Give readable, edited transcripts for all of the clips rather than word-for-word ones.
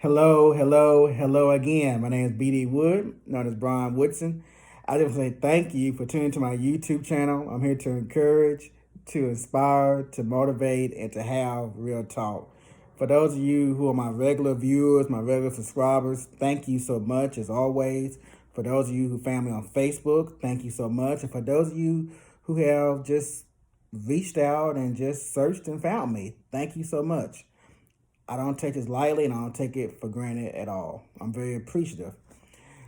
Hello again. My name is BD Wood, known as Brian Woodson. I just want to say thank you for tuning to my YouTube channel. I'm here to encourage, to inspire, to motivate, and to have real talk. For those of you who are my regular viewers, my regular subscribers, thank you so much as always. For those of you who found me on Facebook, thank you so much. And for those of you who have just reached out and just searched and found me, thank you so much. I don't take this lightly and I don't take it for granted at all. I'm very appreciative.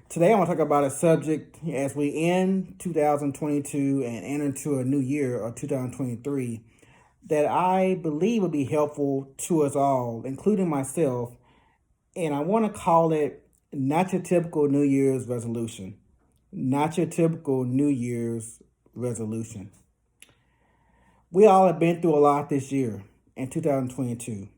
Today I want to talk about a subject as we end 2022 and enter into a new year of 2023 that I believe will be helpful to us all, including myself. And I want to call it not your typical New Year's resolution. Not your typical New Year's resolution. We all have been through a lot this year in 2022.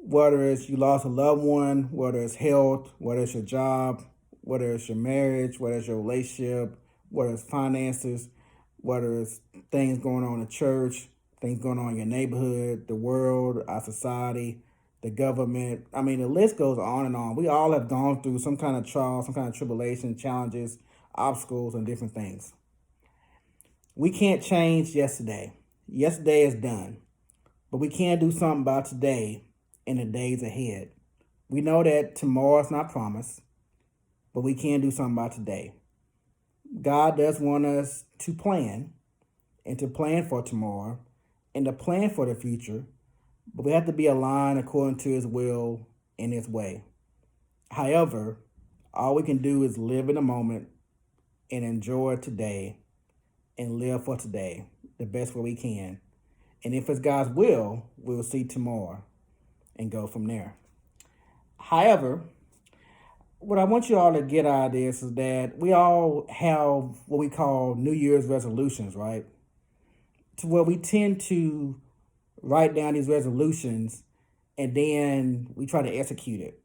Whether it's you lost a loved one, whether it's health, whether it's your job, whether it's your marriage, whether it's your relationship, whether it's finances, whether it's things going on in church, things going on in your neighborhood, the world, our society, the government. I mean, the list goes on and on. We all have gone through some kind of trial, some kind of tribulation, challenges, obstacles, and different things. We can't change yesterday. Yesterday is done. But we can do something about today in the days ahead. We know that tomorrow's not promised, but we can do something about today. God does want us to plan and to plan for tomorrow and to plan for the future, but we have to be aligned according to his will and his way. However, all we can do is live in the moment and enjoy today and live for today the best way we can. And if it's God's will, we'll see tomorrow and go from there. However, what I want you all to get out of this is that we all have what we call New Year's resolutions, right? To where we tend to write down these resolutions and then we try to execute it.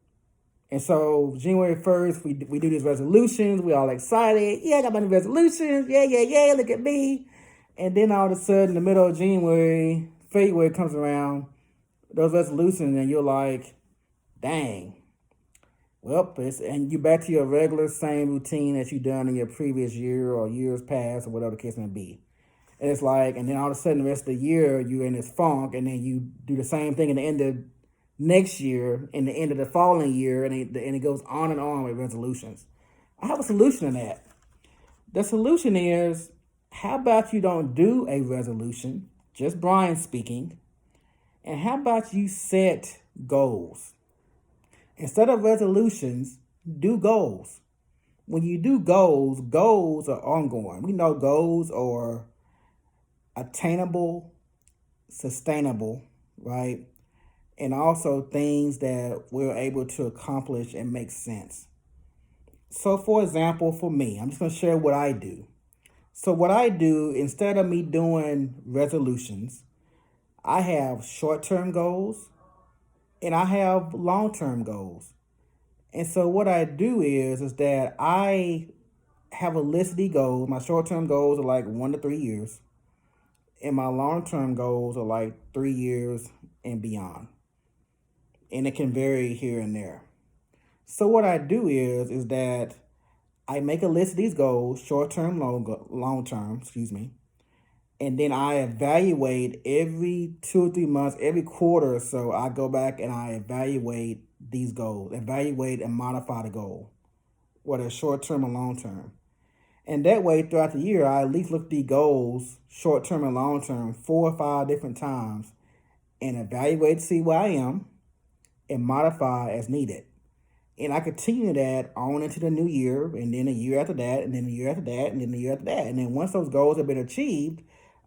And so January 1st, we do these resolutions. We all excited. Yeah, I got my new resolutions. Yeah. Look at me. And then all of a sudden, in the middle of January, February comes around, those resolutions, and you're like, dang. Well, and you're back to your regular same routine that you've done in your previous year or years past or whatever the case may be. And it's like, and then all of a sudden the rest of the year, you're in this funk, and then you do the same thing in the end of next year, in the end of the following year, and it goes on and on with resolutions. I have a solution to that. The solution is, how about you don't do a resolution, just Brian speaking, and how about you set goals? Instead of resolutions, do goals. When you do goals, goals are ongoing. We know goals are attainable, sustainable, right? And also things that we're able to accomplish and make sense. So for example, for me, I'm just going to share what I do. So what I do, instead of me doing resolutions, I have short-term goals and I have long-term goals. And so what I do is that I have a list of these goals. My short-term goals are like 1 to 3 years. And my long-term goals are like 3 years and beyond. And it can vary here and there. So what I do is that I make a list of these goals, short-term, long-term, and then I evaluate every 2 or 3 months, every quarter or so, I go back and I evaluate these goals, evaluate and modify the goal, whether it's short-term or long-term. And that way, throughout the year, I at least look at the goals, short-term and long-term, 4 or 5 different times and evaluate to see where I am and modify as needed. And I continue that on into the new year, and then a year after that, and then a year after that, and then a year after that. And then once those goals have been achieved,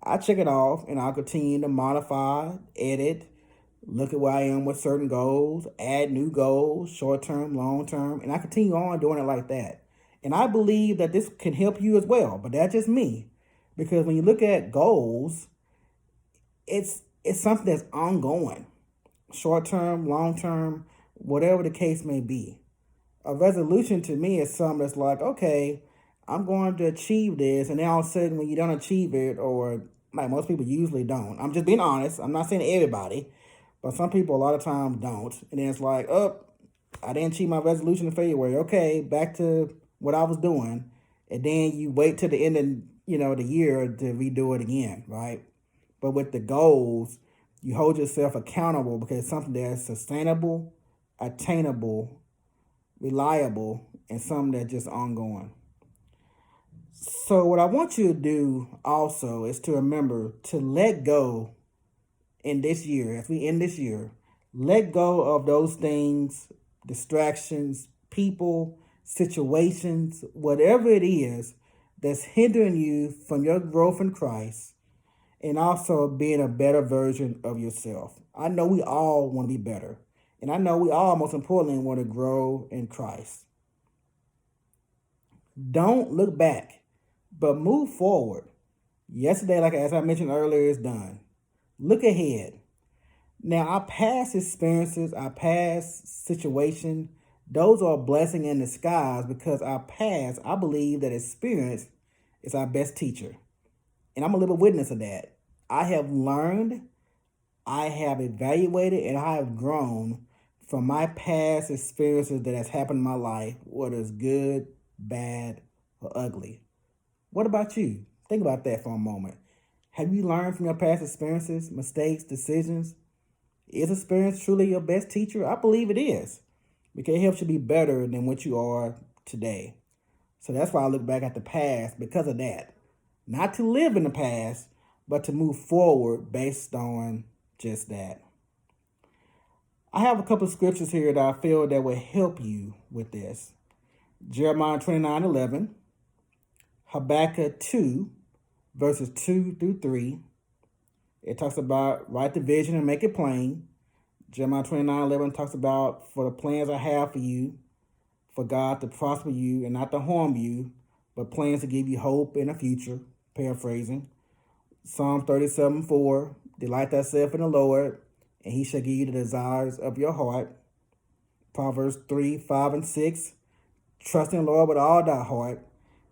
I check it off and I'll continue to modify, edit, look at where I am with certain goals, add new goals, short-term, long-term, and I continue on doing it like that. And I believe that this can help you as well, but that's just me. Because when you look at goals, it's something that's ongoing, short-term, long-term, whatever the case may be. A resolution to me is something that's like, okay, I'm going to achieve this, and then all of a sudden when you don't achieve it, or like most people usually don't. I'm just being honest. I'm not saying everybody, but some people a lot of times don't. And then it's like, oh, I didn't achieve my resolution in February. Okay, back to what I was doing. And then you wait till the end of, the year to redo it again, right? But with the goals, you hold yourself accountable because it's something that's sustainable, attainable, reliable, and something that's just ongoing. So what I want you to do also is to remember to let go in this year, as we end this year, let go of those things, distractions, people, situations, whatever it is that's hindering you from your growth in Christ and also being a better version of yourself. I know we all want to be better. And I know we all, most importantly, want to grow in Christ. Don't look back, but move forward. Yesterday, as I mentioned earlier, is done. Look ahead. Now, our past experiences, our past situation, those are a blessing in disguise because our past, I believe that experience is our best teacher. And I'm a living witness of that. I have learned, I have evaluated, and I have grown from my past experiences that has happened in my life, whether it's good, bad, or ugly. What about you? Think about that for a moment. Have you learned from your past experiences, mistakes, decisions? Is experience truly your best teacher? I believe it is, because it helps you be better than what you are today. So that's why I look back at the past because of that. Not to live in the past, but to move forward based on just that. I have a couple of scriptures here that I feel that will help you with this. Jeremiah 29:11, Habakkuk 2, verses 2 through 3. It talks about write the vision and make it plain. Jeremiah 29:11 talks about for the plans I have for you, for God to prosper you and not to harm you, but plans to give you hope in the future. Paraphrasing. Psalm 37:4, delight thyself in the Lord, and he shall give you the desires of your heart. Proverbs 3:5 and 6, trust in the Lord with all thy heart.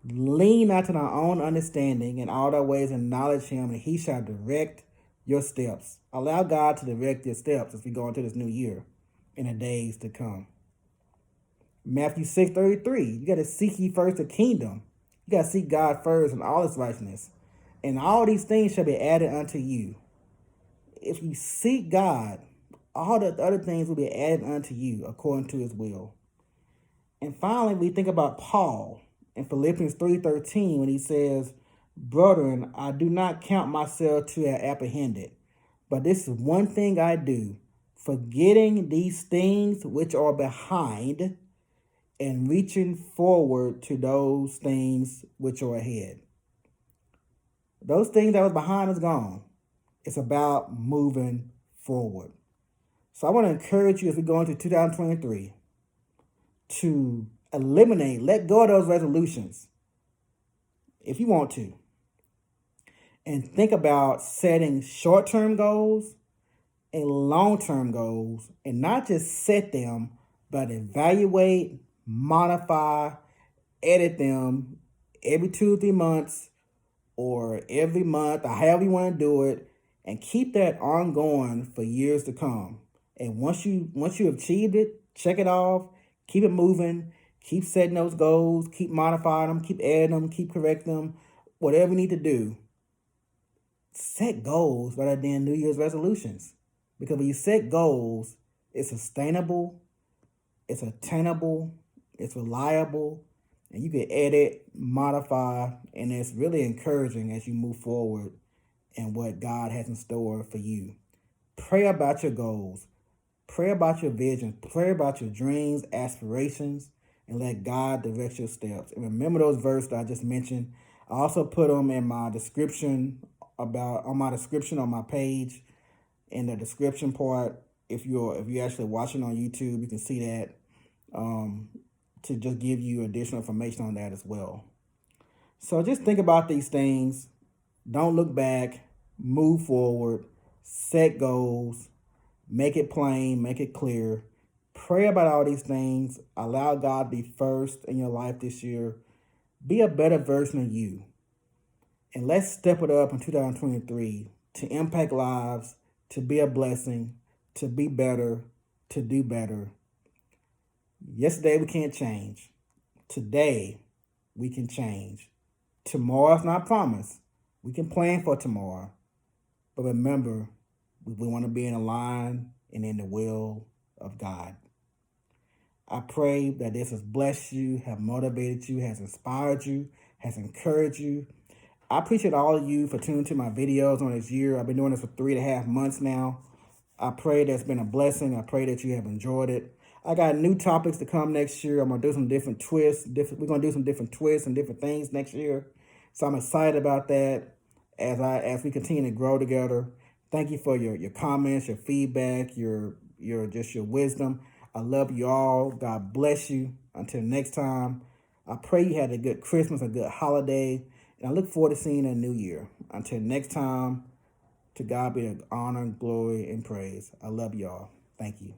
Lean not to thy own understanding, in all thy ways acknowledge him, and he shall direct your steps. Allow God to direct your steps as we go into this new year in the days to come. Matthew 6:33, you got to seek ye first the kingdom. You got to seek God first and all his righteousness. And all these things shall be added unto you. If you seek God, all the other things will be added unto you according to his will. And finally, we think about Paul in Philippians 3:13 when he says, brethren, I do not count myself to have apprehended, but this is one thing I do, forgetting these things which are behind and reaching forward to those things which are ahead. Those things that was behind is gone. It's about moving forward. So I want to encourage you as we go into 2023 to let go of those resolutions if you want to. And think about setting short-term goals and long-term goals, and not just set them, but evaluate, modify, edit them every 2 or 3 months or every month, or however you want to do it, and keep that ongoing for years to come. And once you achieved it, check it off, keep it moving, keep setting those goals, keep modifying them, keep adding them, keep correcting them, whatever you need to do. Set goals rather than New Year's resolutions. Because when you set goals, it's sustainable, it's attainable, it's reliable, and you can edit, modify, and it's really encouraging as you move forward and what God has in store for you. Pray about your goals. Pray about your vision. Pray about your dreams, aspirations, and let God direct your steps. And remember those verses that I just mentioned. I also put them in my description on my page. In the description part, if you're actually watching on YouTube, you can see that to just give you additional information on that as well. So just think about these things. Don't look back. Move forward. Set goals. Make it plain. Make it clear. Pray about all these things. Allow God to be first in your life this year. Be a better version of you. And let's step it up in 2023 to impact lives, to be a blessing, to be better, to do better. Yesterday we can't change. Today we can change. Tomorrow's not promised. We can plan for tomorrow. But remember, we want to be in a line and in the will of God. I pray that this has blessed you, have motivated you, has inspired you, has encouraged you. I appreciate all of you for tuning to my videos on this year. I've been doing this for 3.5 months now. I pray that's been a blessing. I pray that you have enjoyed it. I got new topics to come next year. I'm gonna do some different twists. We're gonna do some different twists and different things next year. So I'm excited about that as we continue to grow together. Thank you for your comments, your feedback, your just your wisdom. I love you all. God bless you. Until next time, I pray you had a good Christmas, a good holiday, and I look forward to seeing you in the new year. Until next time, to God be the honor, glory, and praise. I love y'all. Thank you.